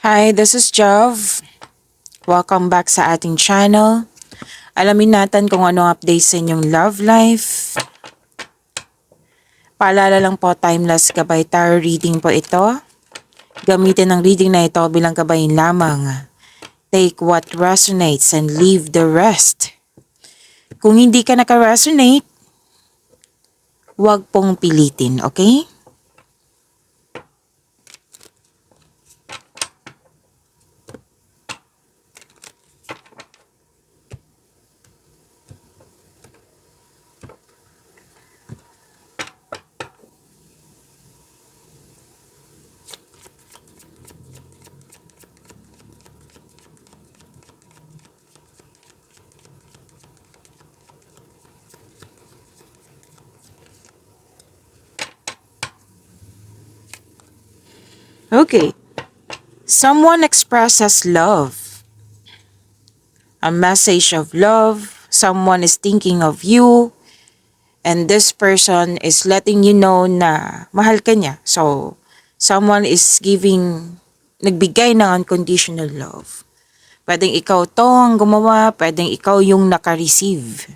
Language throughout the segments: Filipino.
Hi, this is Jov. Welcome back sa ating channel. Alamin natin kung ano update sa inyong love life. Paalala lang po, timeless gabay tarot reading po ito. Gamitin ang reading na ito bilang gabayin lamang. Take what resonates and leave the rest. Kung hindi ka naka-resonate, huwag pong pilitin, okay? Okay. Someone expresses love. A message of love. Someone is thinking of you. And this person is letting you know na mahal ka niya. So, someone is nagbigay ng unconditional love. Pwedeng ikaw to ang gumawa, pwedeng ikaw yung naka-receive.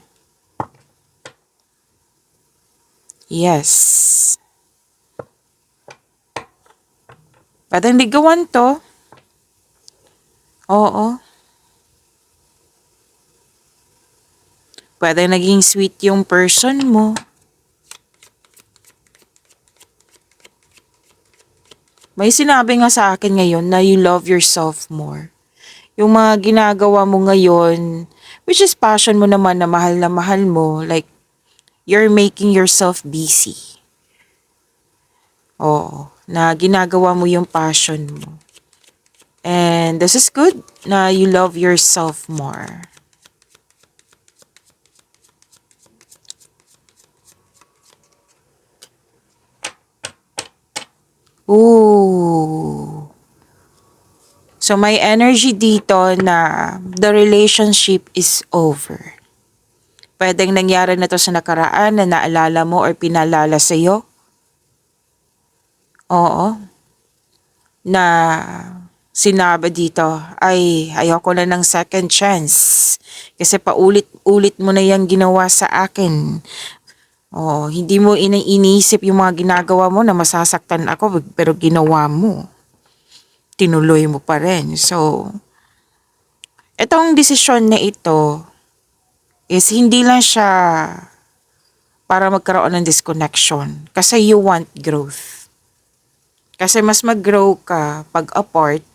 Yes. Pwedeng ligawan to. Oo. Pwedeng naging sweet yung person mo. May sinabi nga sa akin ngayon na you love yourself more. Yung mga ginagawa mo ngayon, which is passion mo naman na mahal mo, like, you're making yourself busy. Oo, na ginagawa mo yung passion mo. And this is good na you love yourself more. Ooh. So may energy dito na the relationship is over. Pwedeng nangyari na to sa nakaraan na naalala mo or pinalala sa'yo. Oo. Na sinabi dito, ay ayoko na ng second chance. Kasi paulit-ulit mo na yung ginawa sa akin. Oo, hindi mo iniisip yung mga ginagawa mo na masasaktan ako pero ginawa mo. Tinuloy mo pa rin. So, itong desisyon na ito is hindi lang siya para magkaroon ng disconnection. Kasi you want growth. Kasi mas mag-grow ka pag apart.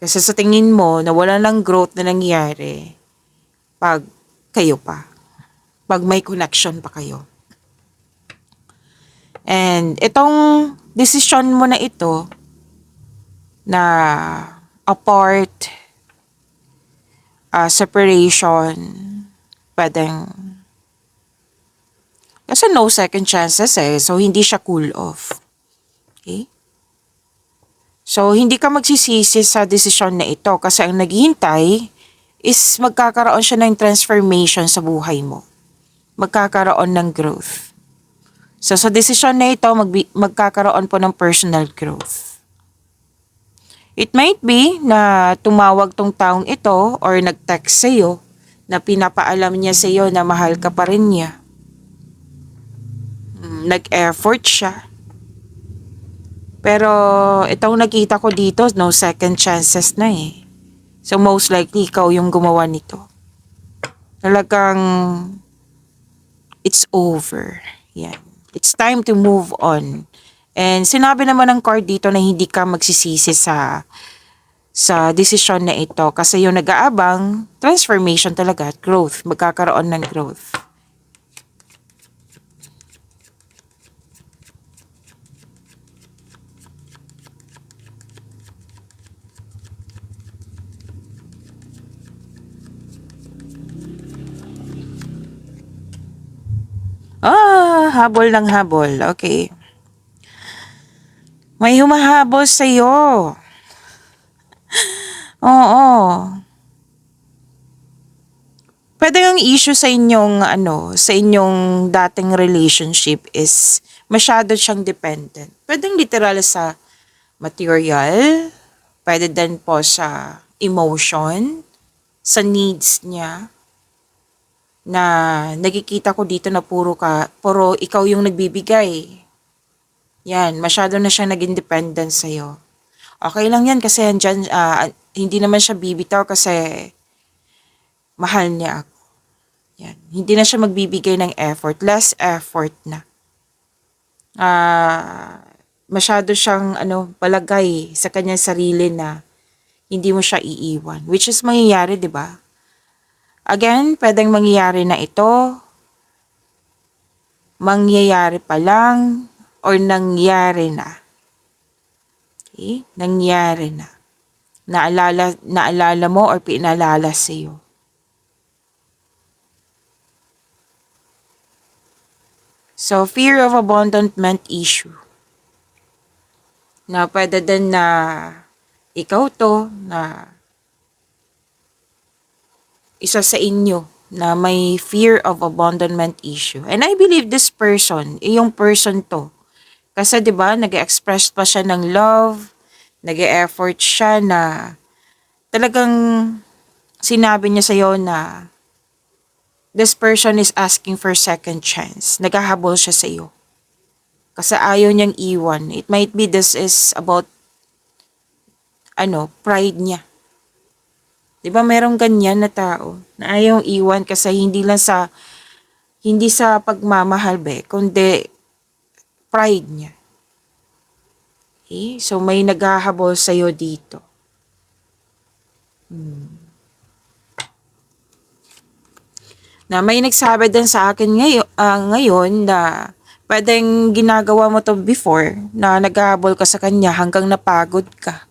Kasi sa tingin mo na wala ng growth na nangyari pag kayo pa. Pag may connection pa kayo. And itong desisyon mo na ito na apart, separation, pwedeng kasi no second chances so hindi siya cool off. Okay? So hindi ka magsisisi sa desisyon na ito kasi ang naghihintay is magkakaroon siya ng transformation sa buhay mo. Magkakaroon ng growth. So sa desisyon na ito, magkakaroon po ng personal growth. It might be na tumawag tong taong ito or nag-text sa'yo na pinapaalam niya sa'yo na mahal ka pa rin niya. Nag-effort siya. Pero itong nakita ko dito, no second chances na eh. So most likely, ikaw yung gumawa nito. Talagang it's over. Yan. It's time to move on. And sinabi naman ng card dito na hindi ka magsisisi sa desisyon na ito. Kasi yung nag-aabang, transformation talaga at growth. Magkakaroon ng growth. Habol ng habol. Okay. May humahabol sa'yo. Oo. Pwede yung issue sa inyong sa inyong dating relationship is masyado siyang dependent. Pwedeng literal sa material, Pwede din po sa emotion, sa needs niya, na nakikita ko dito na puro ikaw yung nagbibigay. Yan, masyado na siya naging dependent sa'yo. Okay lang yan kasi andyan, hindi naman siya bibitaw kasi mahal niya ako. Yan. Hindi na siya magbibigay ng effort. Less effort na. Masyado siyang palagay sa kanyang sarili na hindi mo siya iiwan. Which is mangyayari, di ba? Again, pwedeng mangyayari na ito, mangyayari pa lang, or nangyari na. Okay? Nangyari na. Naalala mo or pinalala sa'yo. So, fear of abandonment issue. Na pwede din na ikaw to, na isa sa inyo na may fear of abandonment issue. And I believe this person, yung person to. Kasi 'di ba, nag-express pa siya ng love, nag-e-effort siya na talagang sinabi niya sa'yo na this person is asking for second chance. Naghahabol siya sa iyo. Kasi ayaw niyang iwan. It might be this is about pride niya. 'Di ba merong ganyan na tao na ayaw iwan kasi hindi sa pagmamahal kundi pride niya. Okay? So may naghahabol sa iyo dito. Na may nagsabi din sa akin ngayon na pwedeng ginagawa mo to before na naghahabol ka sa kanya hanggang napagod ka.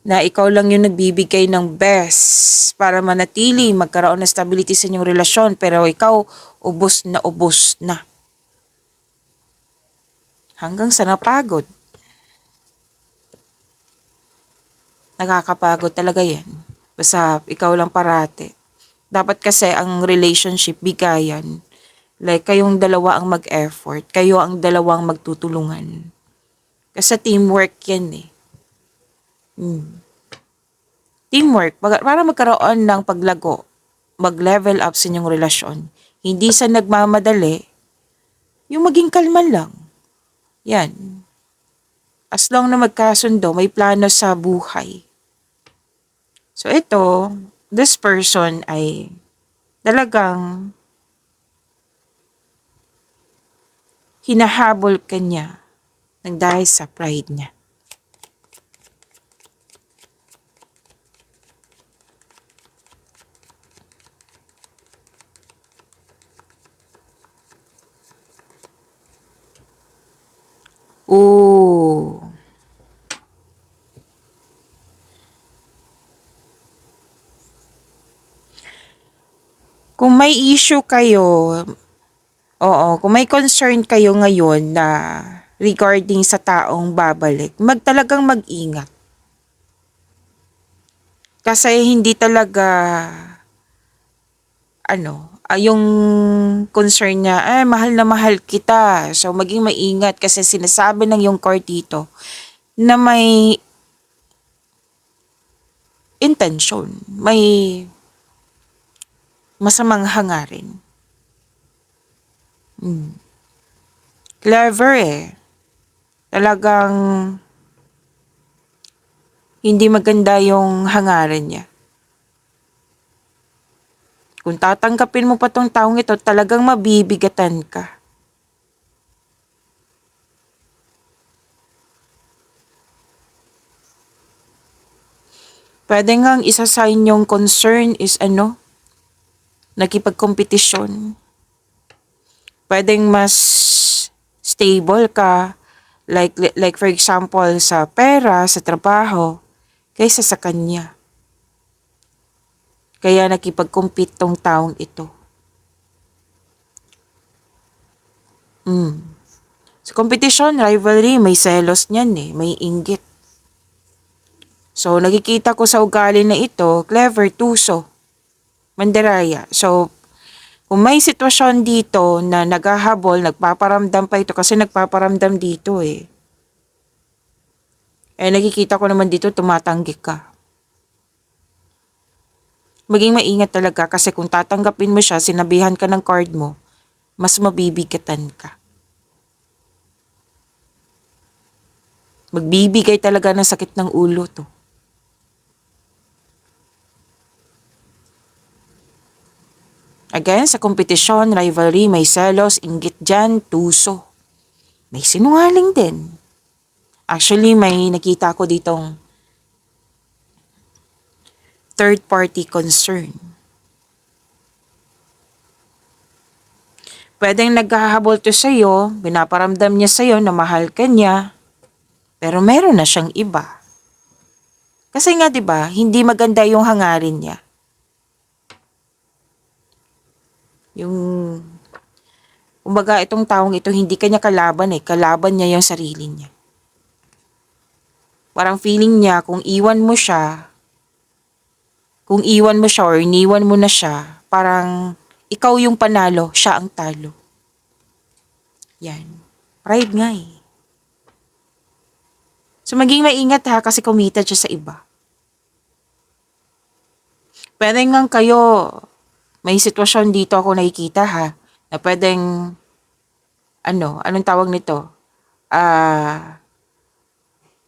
Na ikaw lang yung nagbibigay ng best para manatili, magkaroon ng stability sa inyong relasyon, pero ikaw, ubos na ubos na. Hanggang sa napagod. Nakakapagod talaga yan. Basta ikaw lang parate. Dapat kasi ang relationship, bigayan. Like, kayong dalawa ang mag-effort. Kayo ang dalawang magtutulungan. Kasi teamwork yan eh. Teamwork, para magkaroon ng paglago, mag-level up sa inyong relasyon. Hindi sa nagmamadali, yung maging kalma lang. Yan. As long na magkasundo, may plano sa buhay. So ito, this person ay talagang hinahabol ka niya ng dahil sa pride niya. Ooh. Kung may issue kayo, kung may concern kayo ngayon na regarding sa taong babalik, talagang mag-ingat. Kasi hindi talaga, yung concern niya, mahal na mahal kita. So, maging maingat kasi sinasabi ng yung card dito na may intention, may masamang hangarin. Clever Talagang hindi maganda yung hangarin niya. Kung tatanggapin mo pa tong taong ito, talagang mabibigatan ka. Pwede ngang isa sa inyong concern is nakipagkompetisyon. Pwedeng mas stable ka, like for example sa pera, sa trabaho, kaysa sa kanya. Kaya nakipag-compete tong taong ito. Sa competition, rivalry, may selos niyan may inggit. So, nakikita ko sa ugali na ito, clever, tuso, mandaraya. So, kung may sitwasyon dito na naghahabol, nagpaparamdam pa ito kasi nagpaparamdam dito Nakikita ko naman dito tumatanggi ka. Maging maingat talaga kasi kung tatanggapin mo siya, sinabihan ka ng card mo, mas mabibigatan ka. Magbibigay talaga ng sakit ng ulo to. Again, sa kompetisyon, rivalry, may selos, inggit dyan, tuso. May sinungaling din. Actually, may nakita ko ditong third party concern. Pwedeng naghahabol to sa'yo, binaparamdam niya sa'yo na mahal ka niya, pero meron na siyang iba. Kasi nga 'di ba, hindi maganda yung hangarin niya. Yung kumbaga itong taong ito hindi kanya kalaban kalaban niya yung sarili niya. Parang feeling niya kung iwan mo siya or iniwan mo na siya, parang ikaw yung panalo, siya ang talo. Yan. Pride nga eh. So maging maingat ha kasi committed siya sa iba. Pwede nga kayo, may sitwasyon dito ako nakikita ha, na pwedeng, anong tawag nito?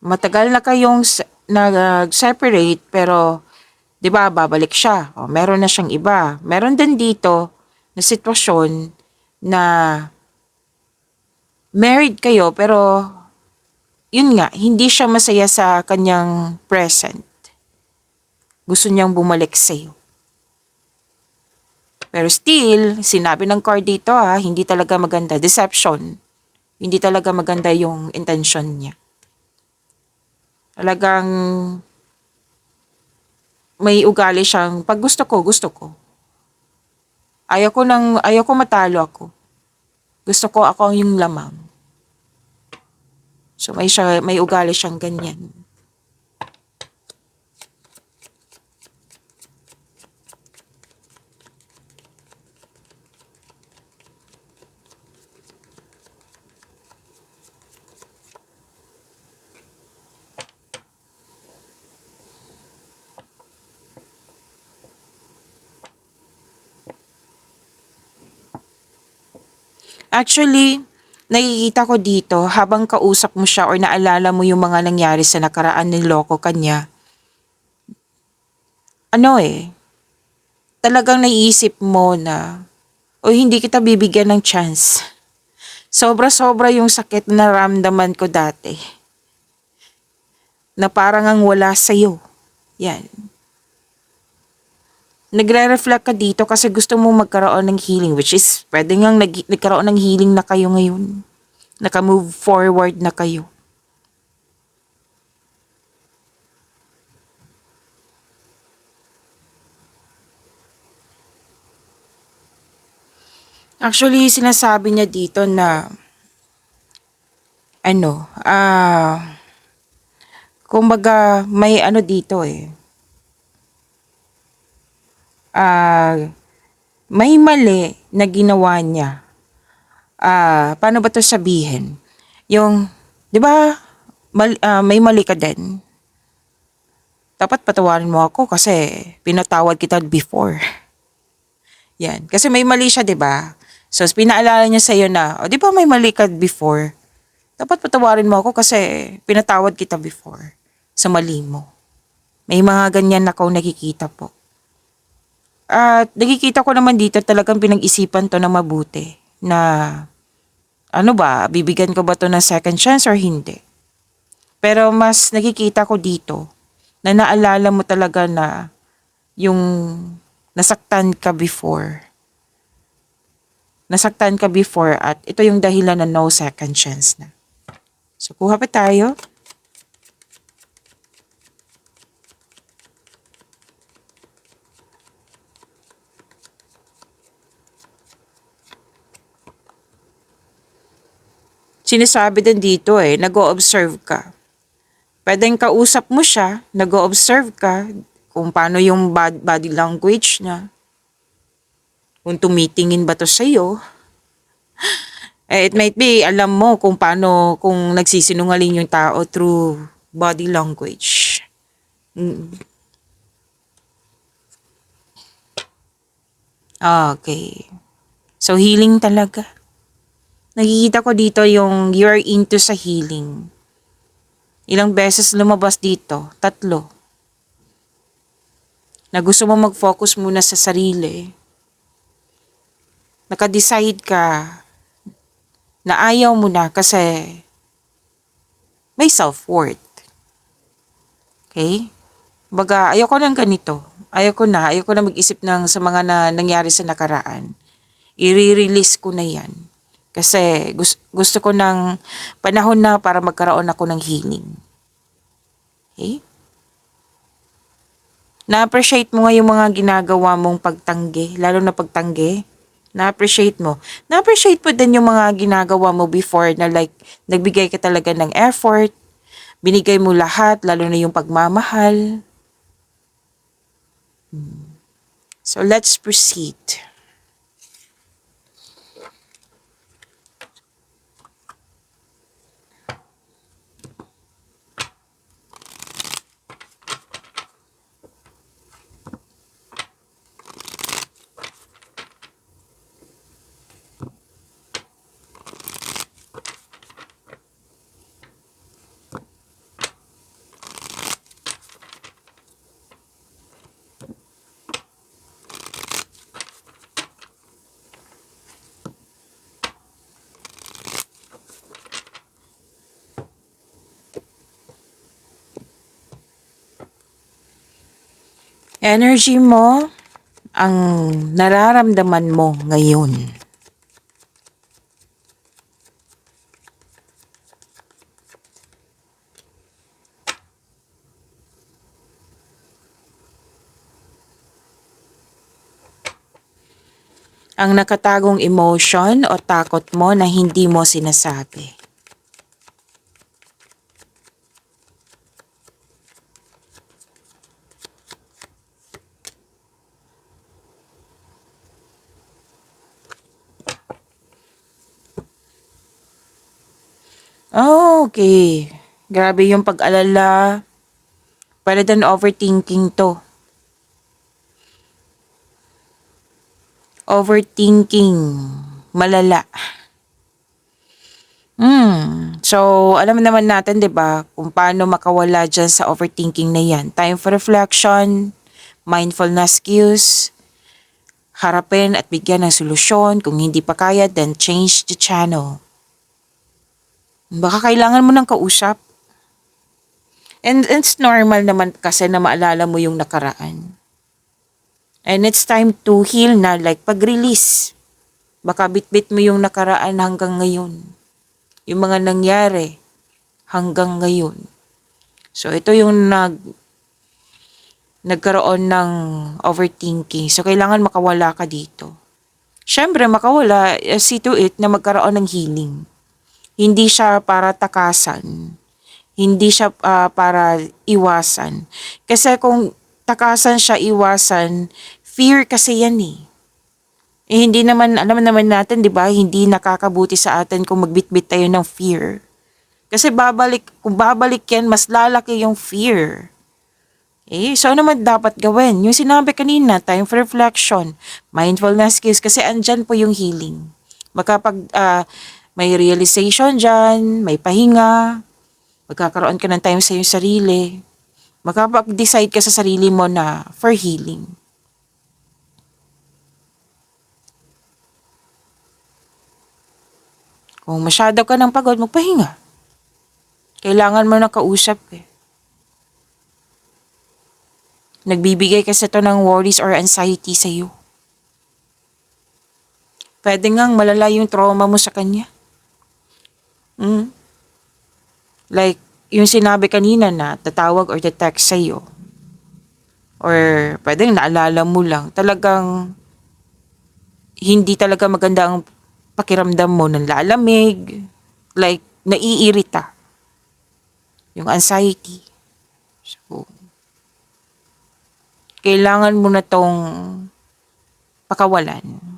Matagal na kayong nag-separate pero 'di ba babalik siya. O, meron na siyang iba. Meron din dito na sitwasyon na married kayo pero yun nga, hindi siya masaya sa kanyang present. Gusto niyang bumalik sa'yo. Pero still, sinabi ng card dito hindi talaga maganda. Deception. Hindi talaga maganda yung intention niya. Talagang may ugali siyang, pag gusto ko, gusto ko. Ayaw ko matalo ako. Gusto ko ako yung lamang. So may ugali siyang ganyan. Actually, nakikita ko dito habang kausap mo siya or naalala mo yung mga nangyari sa nakaraan niloko kanya. Talagang naiisip mo na, o hindi kita bibigyan ng chance. Sobra-sobra yung sakit na naramdaman ko dati. Na parang ang wala sa'yo. Yan. Nagre-reflect ka dito kasi gusto mo magkaroon ng healing, which is pwede ngang nagkaroon ng healing na kayo ngayon. Naka-move forward na kayo. Actually, sinasabi niya dito na kumbaga may dito may mali na ginawa niya. Paano ba to sabihin? Yung, di ba, may mali ka din. Dapat patawarin mo ako kasi pinatawad kita before. Yan. Kasi may mali siya, di ba? So, pinaalala niya sa'yo na, di ba may mali ka before? Dapat patawarin mo ako kasi pinatawad kita before sa mali mo. May mga ganyan na nakikita po. At nakikita ko naman dito talagang pinag-isipan to na mabuti na bibigyan ko ba to ng second chance or hindi. Pero mas nakikita ko dito na naalala mo talaga na yung nasaktan ka before. Nasaktan ka before at ito yung dahilan na no second chance na. So kuha pa tayo. Sinasabi din dito nag-o-observe ka. Pwedeng kausap mo siya, nag-o-observe ka kung paano yung body language niya. Kung tumitingin ba to sa'yo. It might be, alam mo kung paano, kung nagsisinungaling yung tao through body language. Mm. Okay. So, healing talaga. Nakikita ko dito yung you're into sa healing. Ilang beses lumabas dito? 3. Na gusto mo mag-focus muna sa sarili. Naka-decide ka na ayaw mo na kasi may self-worth. Okay? Baga, ayoko ng ganito. Ayoko na mag-isip ng sa mga nangyari sa nakaraan. I-release ko na yan. Kasi gusto ko ng panahon na para magkaroon ako ng healing. Okay? Na-appreciate mo nga yung mga ginagawa mong pagtanggi, lalo na pagtanggi. Na-appreciate mo. Na-appreciate mo din yung mga ginagawa mo before na like, nagbigay ka talaga ng effort, binigay mo lahat, lalo na yung pagmamahal. So, let's proceed. Energy mo, ang nararamdaman mo ngayon. Ang nakatagong emotion o takot mo na hindi mo sinasabi. Oh, okay. Grabe yung pag-alala. Pwede din overthinking to. Overthinking. Malala. So, alam naman natin, di ba, kung paano makawala dyan sa overthinking na yan. Time for reflection, mindfulness cues, harapin at bigyan ng solusyon. Kung hindi pa kaya, then change the channel. Baka kailangan mo ng kausap. And it's normal naman kasi na maalala mo yung nakaraan. And it's time to heal na, like pag-release. Baka bitbit mo yung nakaraan hanggang ngayon. Yung mga nangyari hanggang ngayon. So ito yung nagkaroon ng overthinking. So kailangan makawala ka dito. Siyempre makawala, see to it na magkaroon ng healing. Hindi siya para takasan. Hindi siya para iwasan. Kasi kung takasan siya, iwasan, fear kasi yan eh. Hindi naman, alam naman natin, di ba, hindi nakakabuti sa atin kung magbitbit tayo ng fear. Kasi kung babalik yan, mas lalaki yung fear. So ano naman dapat gawin? Yung sinabi kanina, time for reflection, mindfulness skills, kasi andyan po yung healing. Makapag may realization dyan, may pahinga, magkakaroon ka ng time sa iyong sarili, makapag-decide ka sa sarili mo na for healing. Kung masyado ka ng pagod, magpahinga. Kailangan mo na kausap eh. Nagbibigay kasi ito ng worries or anxiety sa iyo. Pwede ngang malala yung trauma mo sa kanya. Like, yung sinabi kanina na tatawag or text sa iyo. Or pwedeng naalala mo lang. Talagang hindi talaga maganda ang pakiramdam mo ng lalamig. Like, naiirita. Yung anxiety. So, kailangan mo na tong pakawalan.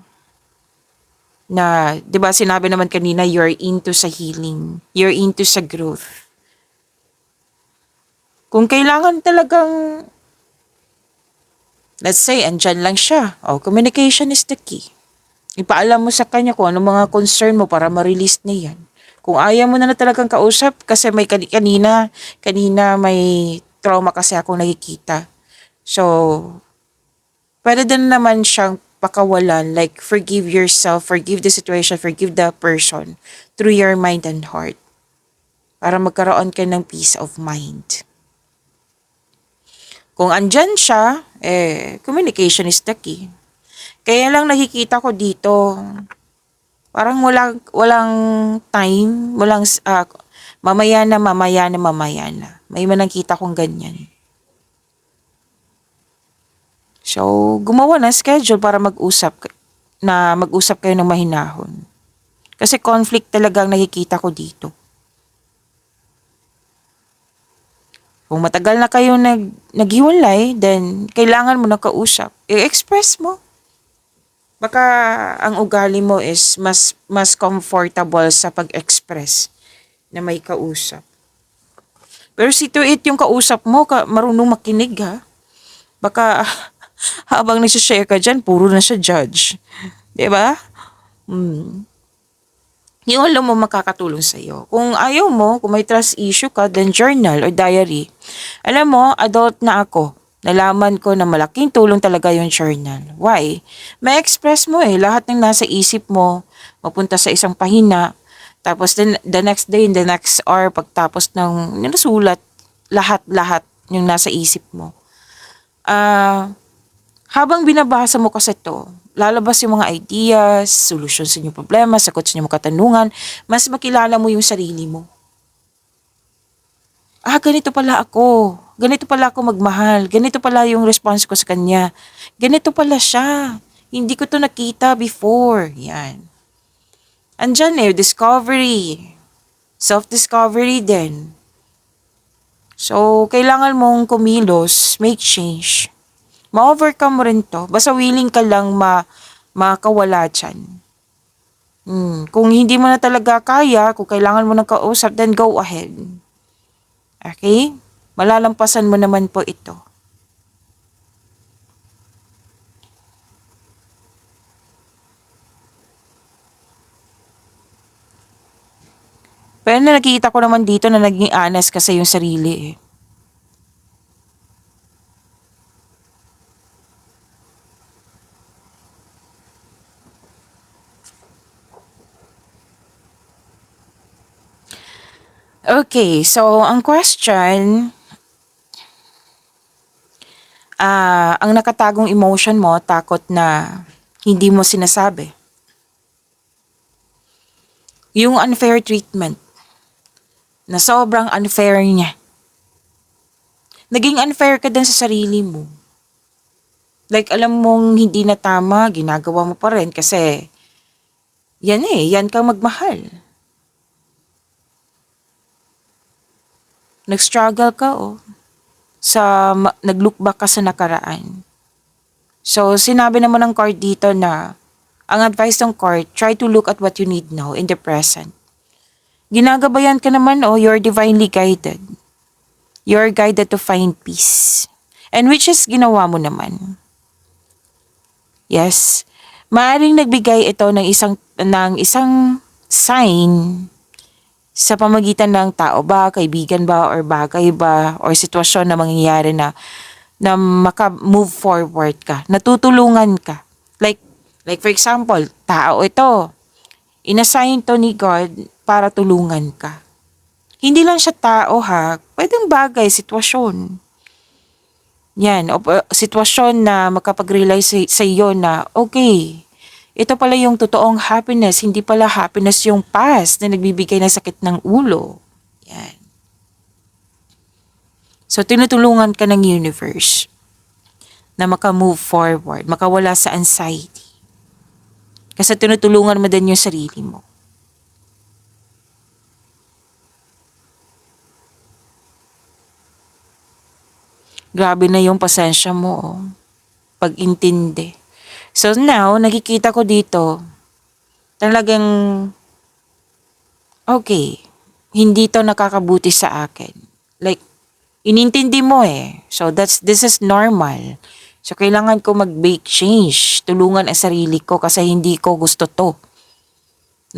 Na, di ba sinabi naman kanina, you're into sa healing. You're into sa growth. Kung kailangan talagang, let's say, andyan lang siya. Communication is the key. Ipaalam mo sa kanya kung ano mga concern mo para ma-release niya yan. Kung ayaw mo na talagang kausap, kasi may kanina may trauma kasi ako nakikita. So, pwede din naman siyang pakawalan, like forgive yourself, forgive the situation, forgive the person through your mind and heart para magkaroon ka ng peace of mind. Kung andyan siya, communication is the key. Kaya lang nakikita ko dito, parang walang time, mamaya na. May manangkita kong ganyan. So, gumawa ng schedule para mag-usap kayo ng mahinahon. Kasi conflict talagang nakikita ko dito. Kung matagal na kayo naghiwalay, then kailangan mo na kausap. I-express mo. Baka ang ugali mo is mas comfortable sa pag-express na may kausap. Pero si Tuit yung kausap mo, marunong makinig ha. Baka habang nagsishare ka dyan, puro na siya judge. Diba? Yung alam mo makakatulong sa'yo. Kung ayaw mo, kung may trust issue ka, then journal or diary. Alam mo, adult na ako. Nalaman ko na malaking tulong talaga yung journal. Why? May express mo lahat ng nasa isip mo, mapunta sa isang pahina, tapos the next day, in the next hour, pagtapos ng nasulat, lahat-lahat yung nasa isip mo. Habang binabasa mo kasi to, lalabas yung mga ideas, solusyon sa inyong problema, sagot sa inyong katanungan, mas makilala mo yung sarili mo. Ganito pala ako. Ganito pala ako magmahal. Ganito pala yung response ko sa kanya. Ganito pala siya. Hindi ko to nakita before. Yan. Andyan discovery. Self-discovery din. So, kailangan mong kumilos, make change. Ma-overcome mo rin to. Basta willing ka lang makawala dyan. Kung hindi mo na talaga kaya, kung kailangan mo ng kausap, then go ahead. Okay? Malalampasan mo naman po ito. Pero nakikita ko naman dito na naging honest kasi yung sarili Okay, so ang question, ang nakatagong emotion mo, takot na hindi mo sinasabi. Yung unfair treatment, na sobrang unfair niya. Naging unfair ka din sa sarili mo. Like alam mong hindi na tama, ginagawa mo pa rin kasi yan kang magmahal. Nag-struggle ka nag-look back ka sa nakaraan. So, sinabi naman ng card dito na, ang advice ng card, try to look at what you need now in the present. Ginagabayan ka naman you're divinely guided. You're guided to find peace. And which is ginawa mo naman. Yes. Maaring nagbigay ito ng isang sign sa pamagitan ng tao ba, kaibigan ba, or bagay ba, or sitwasyon na mangyayari na maka-move forward ka, natutulungan ka. Like for example, tao ito, inassign to ni God para tulungan ka. Hindi lang siya tao pwedeng bagay, sitwasyon. Yan, sitwasyon na makapag-realize sa iyo na, okay, ito pala yung totoong happiness, hindi pala happiness yung past na nagbibigay ng sakit ng ulo. Yan. So, tinutulungan ka ng universe na maka-move forward, makawala sa anxiety. Kasi tinutulungan mo din yung sarili mo. Grabe na yung pasensya mo, pag-intindi. So now, nakikita ko dito, talagang, okay, hindi to nakakabuti sa akin. Like, Inintindi mo eh. So this is normal. So kailangan ko mag-make change. Tulungan ang sarili ko kasi hindi ko gusto to.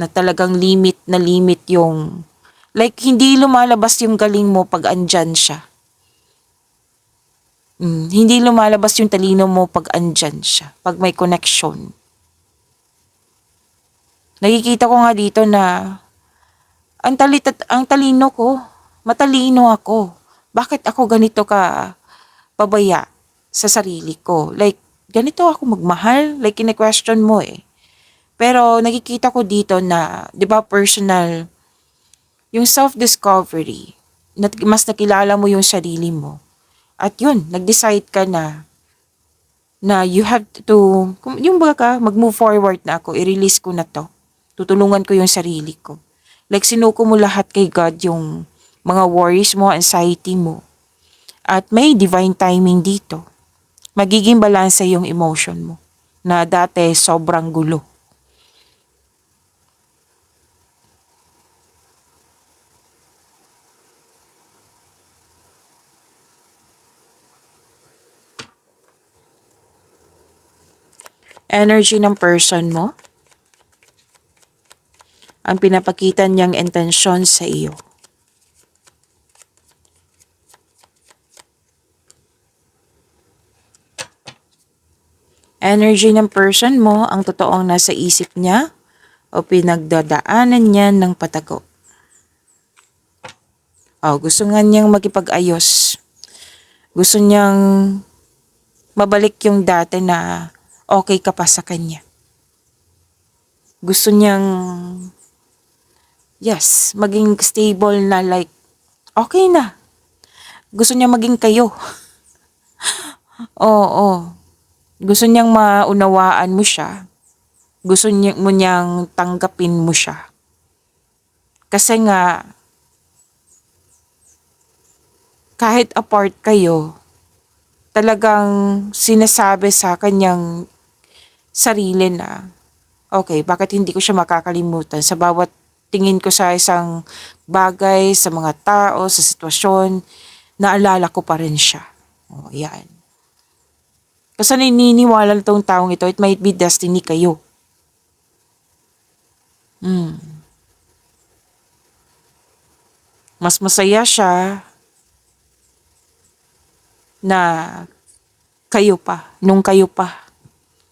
Na talagang limit na limit yung, like hindi lumalabas yung galing mo pag andyan siya. Hindi lumalabas yung talino mo pag andyan siya. Pag may connection. Nakikita ko nga dito na ang talino ko. Matalino ako. Bakit ako ganito ka pabaya sa sarili ko? Like, ganito ako magmahal? Like, kine-question mo eh. Pero nakikita ko dito na, di ba personal, yung self-discovery, mas nakilala mo yung sarili mo. At yun, nag-decide ka na you have to, yung baga mag-move forward na ako, i-release ko na to. Tutulungan ko yung sarili ko. Like sinuko mo lahat kay God yung mga worries mo, anxiety mo. At may divine timing dito. Magiging balanse yung emotion mo na dati sobrang gulo. Energy ng person mo, ang pinapakita niyang intensyon sa iyo. Energy ng person mo, ang totoong nasa isip niya o pinagdadaanan niya ng patago. Gusto nga niyang makipag-ayos. Gusto niyang mabalik yung dati na okay ka pa sa kanya. Gusto niyang, yes, maging stable na like, okay na. Gusto niya maging kayo. Oo. Gusto niyang maunawaan mo siya. Gusto mo niyang tanggapin mo siya. Kasi nga, kahit apart kayo, talagang sinasabi sa kanyang sarili na, okay, bakit hindi ko siya makakalimutan sa bawat tingin ko sa isang bagay, sa mga tao, sa sitwasyon, naalala ko pa rin siya. Yan. Kasi naniniwala tong taong ito, it might be destiny kayo. Mas masaya siya na nung kayo pa.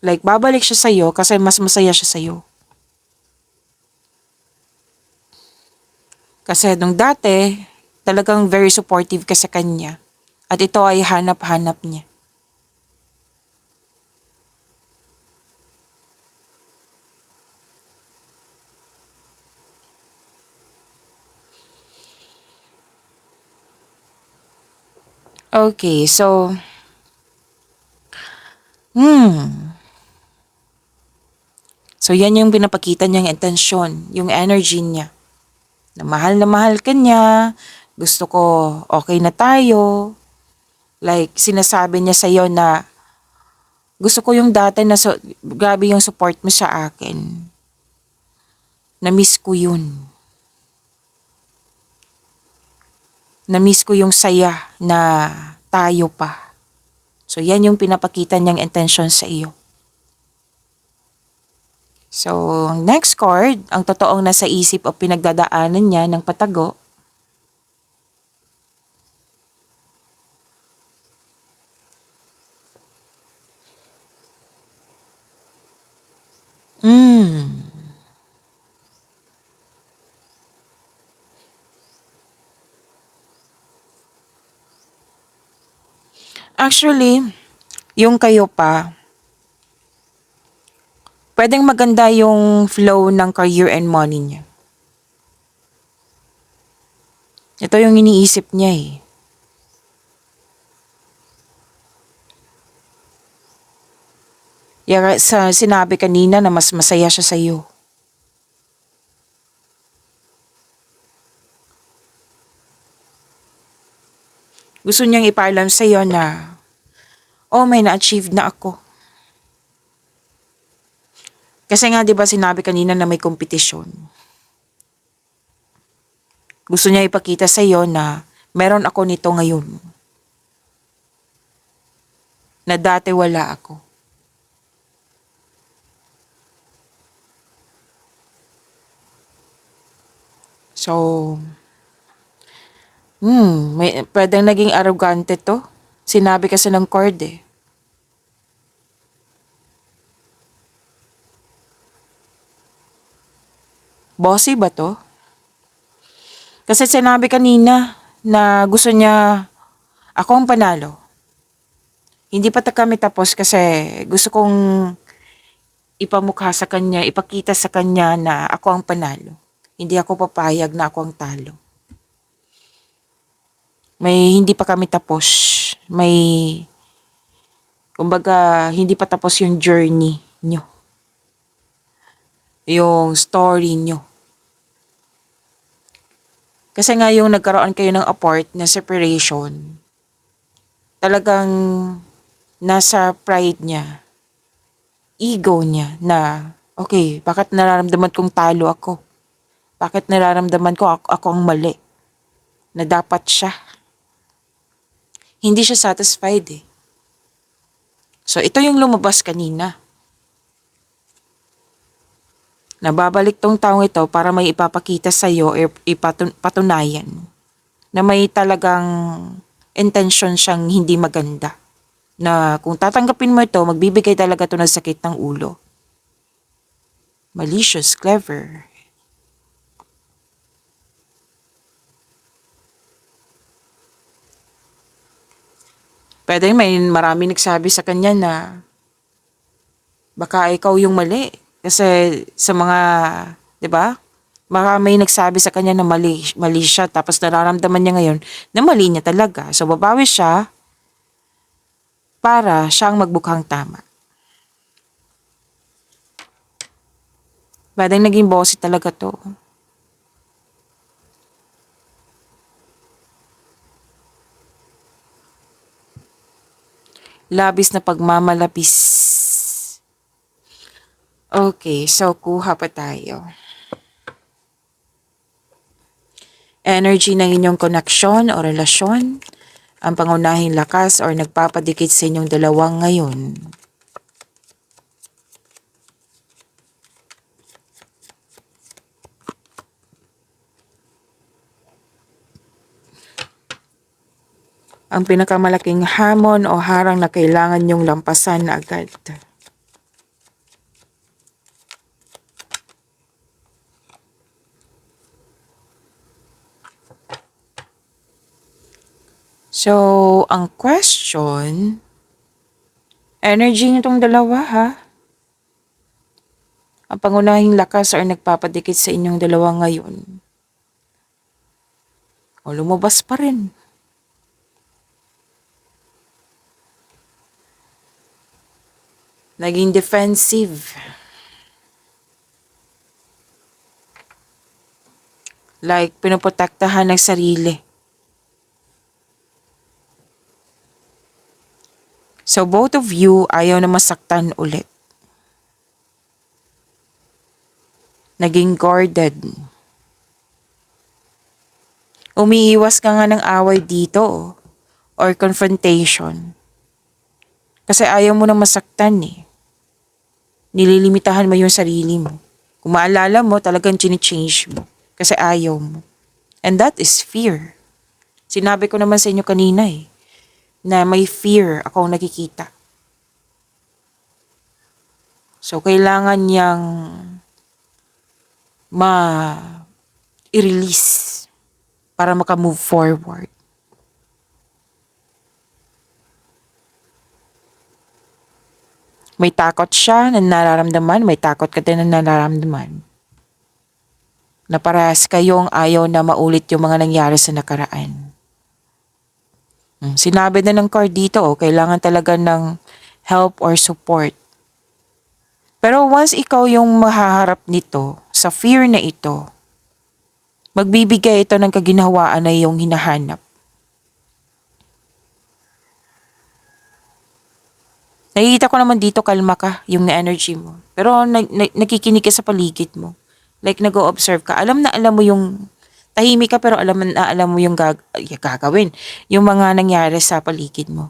Like, babalik siya sa'yo kasi mas masaya siya sa'yo. Kasi nung dati, talagang very supportive ka sa kanya. At ito ay hanap-hanap niya. Okay, so, so yan yung pinapakita niyang intensyon, yung energy niya. Na mahal ka niya, gusto ko okay na tayo. Like, sinasabi niya sa'yo na gusto ko yung dati na grabe yung support mo sa akin. Na-miss ko yun. Na-miss ko yung saya na tayo pa. So, yan yung pinapakita niyang intention sa iyo. So, next card, ang totoong nasa isip o pinagdadaanan niya ng patago. Actually, yung kayo pa, pwedeng maganda yung flow ng career and money niya. Ito yung iniisip niya eh. Yara sa sinabi kanina na mas masaya siya sa'yo. Gusto niyang ipaalam sa'yo na, may na-achieve na ako. Kasi nga 'di ba sinabi kanina na may kompetisyon. Gusto niya ipakita sa iyo na meron ako nito ngayon. na dati wala ako. So, pwedeng naging arrogante to. Sinabi kasi ng Cord eh. Bossy ba to? Kasi sinabi kanina na gusto niya ako ang panalo. Hindi pa kami tapos kasi gusto kong ipamukha sa kanya, ipakita sa kanya na ako ang panalo. Hindi ako papayag na ako ang talo. May hindi pa kami tapos. Kumbaga, hindi pa tapos yung journey nyo. Yung story nyo. Kasi nga yung nagkaroon kayo ng apart na separation, talagang nasa pride niya, ego niya na, okay, bakit nararamdaman kong talo ako? Bakit nararamdaman ko ako ang mali? Na dapat siya. Hindi siya satisfied eh. So ito yung lumabas kanina. Nababalik tong taong ito para may ipapakita sa'yo o patunayan na may talagang intention siyang hindi maganda. Na kung tatanggapin mo ito, magbibigay talaga ito ng sakit ng ulo. Malicious, clever. Pwede may marami nagsabi sa kanya na baka ikaw yung mali. Kasi sa mga, di ba? Baka may nagsabi sa kanya na mali siya tapos nararamdaman niya ngayon na mali niya talaga. So babawi siya para siyang magbukhang tama. Pwedeng naging bossy talaga to. Labis na pagmamalapis. Okay, so kuha pa tayo. Energy ng inyong koneksyon o relasyon, ang pangunahing lakas or nagpapadikit sa inyong dalawang ngayon. Ang pinakamalaking hamon o harang na kailangan nyong lampasan na agad. So, ang question, energy nitong dalawa ha? Ang pangunahing lakas or nagpapadikit sa inyong dalawa ngayon. O lumabas pa rin. Naging defensive. Like, pinoprotektahan ng sarili. So, both of you ayaw na masaktan ulit. Naging guarded. Umiiwas ka nga ng away dito or confrontation. Kasi ayaw mo na masaktan eh. Nililimitahan mo yung sarili mo. Kung maalala mo, talagang chine-change mo. Kasi ayaw mo. And that is fear. Sinabi ko naman sa inyo kanina eh, na may fear akong nakikita. So, kailangan niyang i-release para maka-move forward. May takot siya na nararamdaman, may takot ka din na nararamdaman. Na parehas kayong ayaw na maulit yung mga nangyari sa nakaraan. Sinabi na ng card dito, kailangan talaga ng help or support. Pero once ikaw yung mahaharap nito, sa fear na ito, magbibigay ito ng kaginhawaan na iyong hinahanap. Nakikita ko naman dito kalma ka yung na-energy mo. Pero nakikinig ka sa paligid mo. Like nag-o-observe ka. Alam mo yung tahimik ka pero alam mo yung gagawin. Yung mga nangyari sa paligid mo.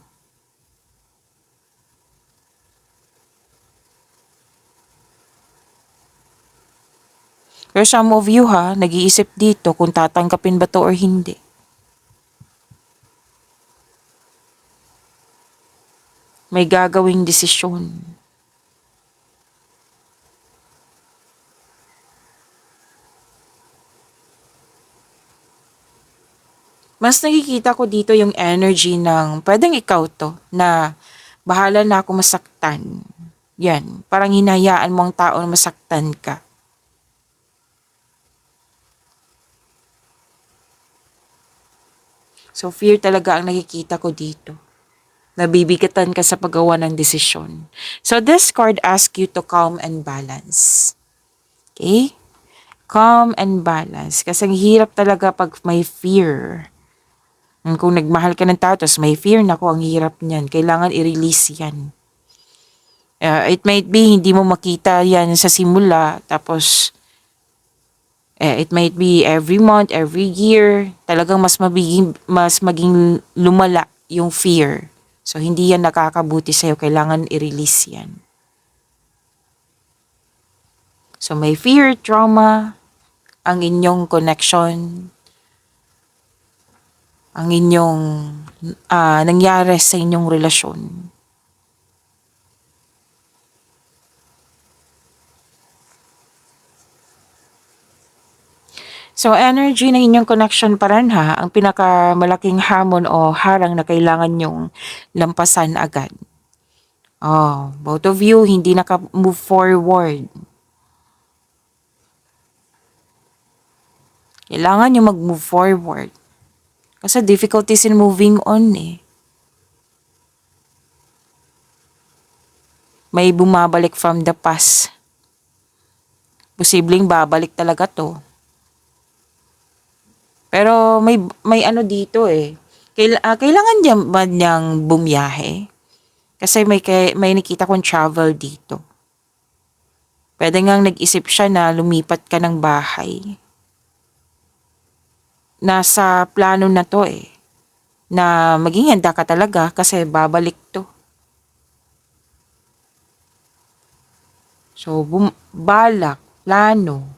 Pero some of you nag-iisip dito kung tatanggapin ba to or hindi. May gagawing desisyon. Mas nakikita ko dito yung energy ng pwedeng ikaw to na bahala na ako masaktan. Yan, parang hinayaan mo ang tao na masaktan ka. So fear talaga ang nakikita ko dito. Nabibigatan ka sa paggawa ng desisyon. So this card asks you to calm and balance. Okay? Calm and balance. Kasi ang hirap talaga pag may fear. Kung nagmahal ka ng tao, tapos may fear, naku, ang hirap niyan. Kailangan i-release yan. It might be, hindi mo makita yan sa simula, tapos it might be every month, every year, talagang mas maging lumala yung fear. So, hindi yan nakakabuti sa'yo. Kailangan i-release yan. So, may fear, trauma, ang inyong connection, ang inyong nangyari sa inyong relasyon. So, energy ng inyong connection pa rin ang pinakamalaking hamon o harang na kailangan nyong lampasan agad. Both of you hindi naka-move forward. Kailangan nyo mag-move forward. Kasi difficulties in moving on May bumabalik from the past. Posibleng babalik talaga to. Pero may ano dito kailangan niya ba niyang bumiyahe? Kasi may nakita kong travel dito. Pwede ngang nag-isip siya na lumipat ka ng bahay. Nasa plano na to na maging handa ka talaga kasi babalik to. So, balak, plano,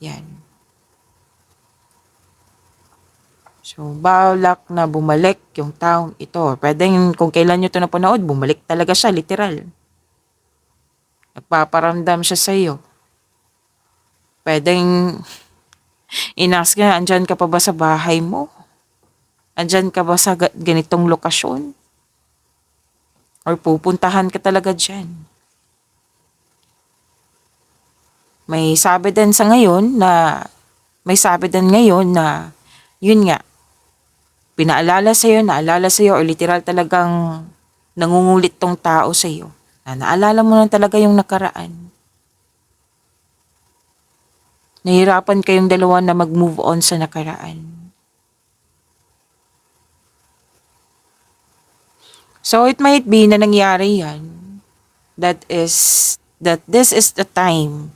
yan. So, balak na bumalik yung taong ito. Pwedeng kung kailan nyo ito napanood, bumalik talaga siya, literal. Nagpaparamdam siya sa iyo. Pwedeng inask ka, andyan ka pa ba sa bahay mo? Andyan ka ba sa ganitong lokasyon? Or pupuntahan ka talaga dyan? May sabi din ngayon na, yun nga, naalala sa'yo, or literal talagang nangungulit tong tao sa'yo. Naalala mo lang talaga yung nakaraan. Nahirapan kayong dalawa na mag-move on sa nakaraan. So it might be na nangyari yan. That this is the time.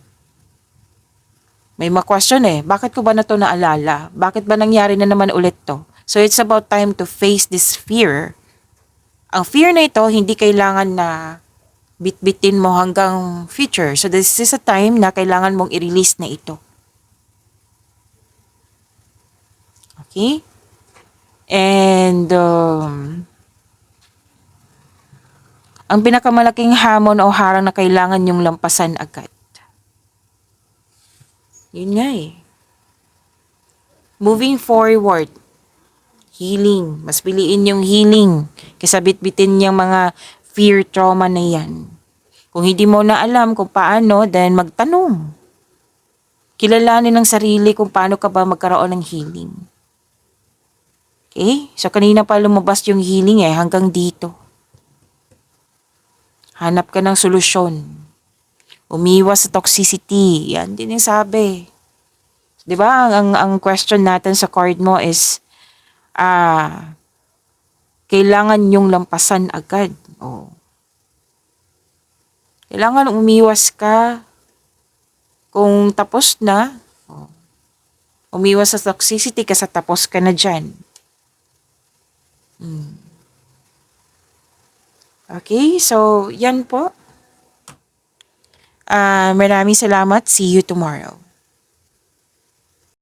May ma-question bakit ko ba na to naalala? Bakit ba nangyari na naman ulit to? So it's about time to face this fear. Ang fear na ito, hindi kailangan na bitbitin mo hanggang future. So this is a time na kailangan mong i-release na ito. Okay? And ang pinakamalaking hamon o harang na kailangan nyong lampasan agad. Yun nga Moving forward. Healing. Mas piliin yung healing kaysa bitbitin yung mga fear, trauma na yan. Kung hindi mo na alam kung paano, then magtanong. Kilalanin ng sarili kung paano ka ba magkaroon ng healing. Okay? So kanina pa lumabas yung healing hanggang dito. Hanap ka ng solusyon. Umiwas sa toxicity. Yan din yung sabi. Diba? Ang question natin sa card mo is, kailangan yung lampasan agad. Kailangan umiwas ka kung tapos na. Umiwas sa toxicity kasi tapos ka na dyan. Okay, so yan po. Maraming salamat. See you tomorrow.